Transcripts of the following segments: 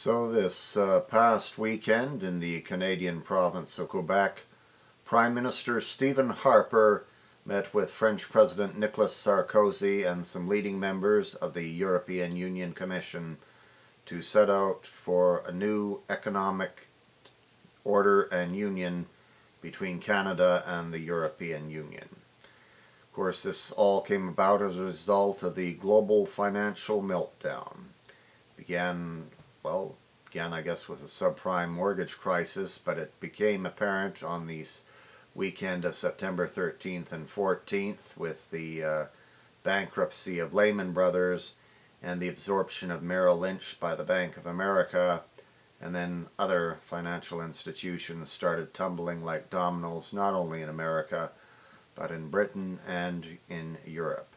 So this past weekend in the Canadian province of Quebec, Prime Minister Stephen Harper met with French President Nicolas Sarkozy and some leading members of the European Union Commission to set out for a new economic order and union between Canada and the European Union. Of course, this all came about as a result of the global financial meltdown. Began, I guess, with a subprime mortgage crisis, but it became apparent on the weekend of September 13th and 14th with the bankruptcy of Lehman Brothers and the absorption of Merrill Lynch by the Bank of America, and then other financial institutions started tumbling like dominoes, not only in America, but in Britain and in Europe.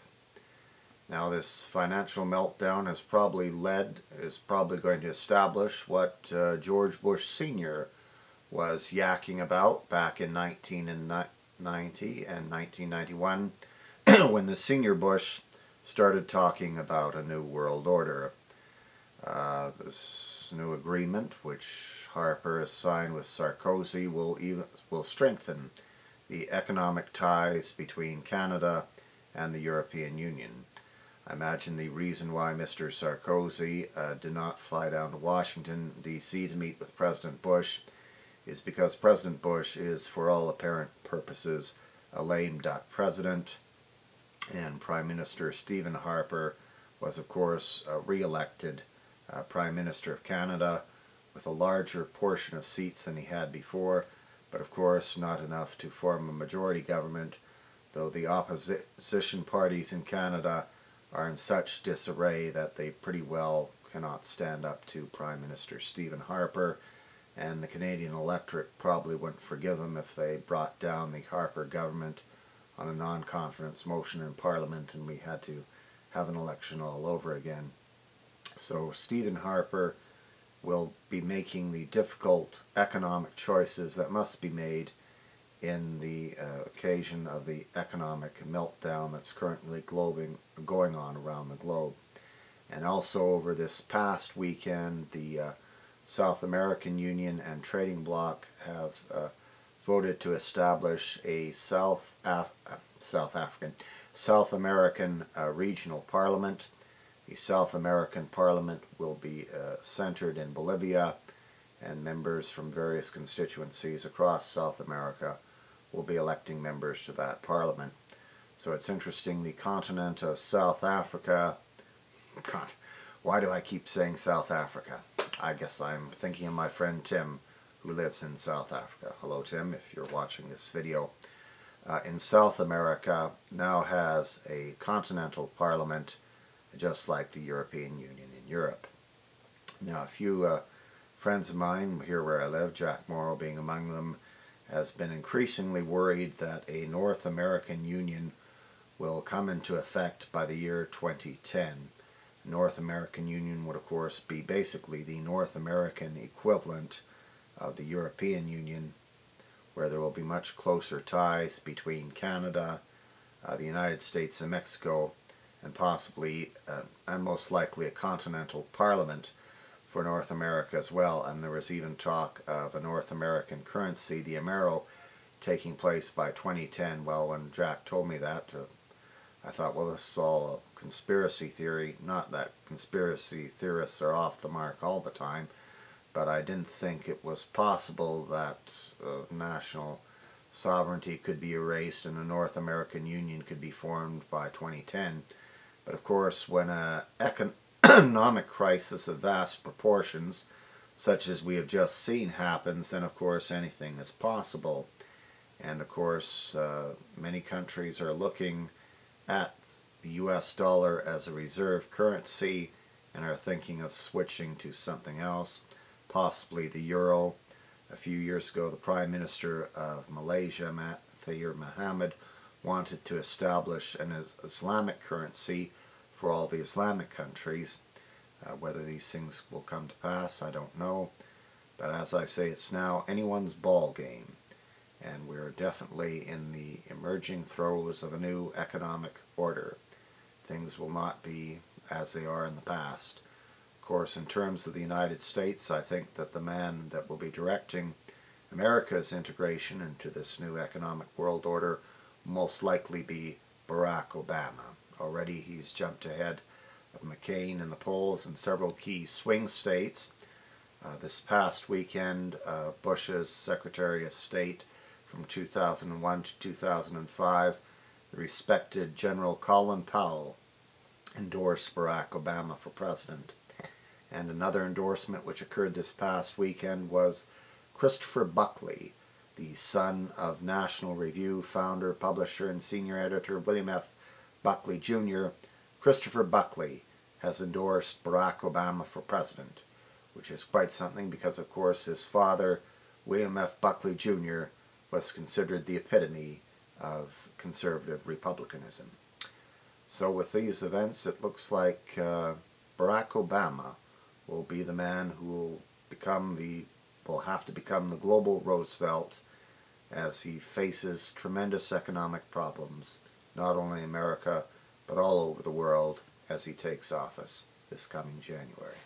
Now this financial meltdown is probably going to establish what George Bush Sr. was yakking about back in 1990 and 1991 when the senior Bush started talking about a new world order. This new agreement, which Harper has signed with Sarkozy, will strengthen the economic ties between Canada and the European Union. I imagine the reason why Mr. Sarkozy did not fly down to Washington, D.C. to meet with President Bush is because President Bush is, for all apparent purposes, a lame duck president, and Prime Minister Stephen Harper was, of course, re-elected Prime Minister of Canada with a larger portion of seats than he had before, but of course not enough to form a majority government, though the opposition parties in Canada are in such disarray that they pretty well cannot stand up to Prime Minister Stephen Harper, and the Canadian electorate probably wouldn't forgive them if they brought down the Harper government on a non-confidence motion in Parliament and we had to have an election all over again. So Stephen Harper will be making the difficult economic choices that must be made in the occasion of the economic meltdown that's currently going on around the globe. And also over this past weekend, the South American Union and Trading Bloc have voted to establish a South American regional parliament. The South American Parliament will be centered in Bolivia, and members from various constituencies across South America will be electing members to that parliament. So it's interesting, the continent of South Africa, God, why do I keep saying South Africa? I guess I'm thinking of my friend Tim, who lives in South Africa. Hello Tim, if you're watching this video. In South America now has a continental parliament, just like the European Union in Europe. Now a few friends of mine here where I live, Jack Morrow being among them, has been increasingly worried that a North American Union will come into effect by the year 2010. The North American Union would of course be basically the North American equivalent of the European Union, where there will be much closer ties between Canada, the United States and Mexico, and possibly and most likely a continental parliament for North America as well. And there was even talk of a North American currency, the Amero, taking place by 2010. Well, when Jack told me that, I thought, well, this is all a conspiracy theory. Not that conspiracy theorists are off the mark all the time, but I didn't think it was possible that national sovereignty could be erased and a North American Union could be formed by 2010. But of course, when an economic crisis of vast proportions, such as we have just seen, happens, then of course anything is possible. And of course, many countries are looking at the US dollar as a reserve currency and are thinking of switching to something else, possibly the euro. A few years ago, the Prime Minister of Malaysia, Mahathir Mohamad, wanted to establish an Islamic currency for all the Islamic countries. Whether these things will come to pass, I don't know. But as I say, it's now anyone's ball game. And we're definitely in the emerging throes of a new economic order. Things will not be as they are in the past. Of course, in terms of the United States, I think that the man that will be directing America's integration into this new economic world order will most likely be Barack Obama. Already he's jumped ahead of McCain in the polls in several key swing states. This past weekend, Bush's Secretary of State from 2001 to 2005, the respected General Colin Powell, endorsed Barack Obama for president. And another endorsement which occurred this past weekend was Christopher Buckley, the son of National Review founder, publisher, and senior editor William F. Buckley Jr. Christopher Buckley has endorsed Barack Obama for president, which is quite something because, of course, his father, William F. Buckley Jr., was considered the epitome of conservative republicanism. So with these events, it looks like Barack Obama will be the man who will have to become the global Roosevelt as he faces tremendous economic problems, not only in America, but all over the world as he takes office this coming January.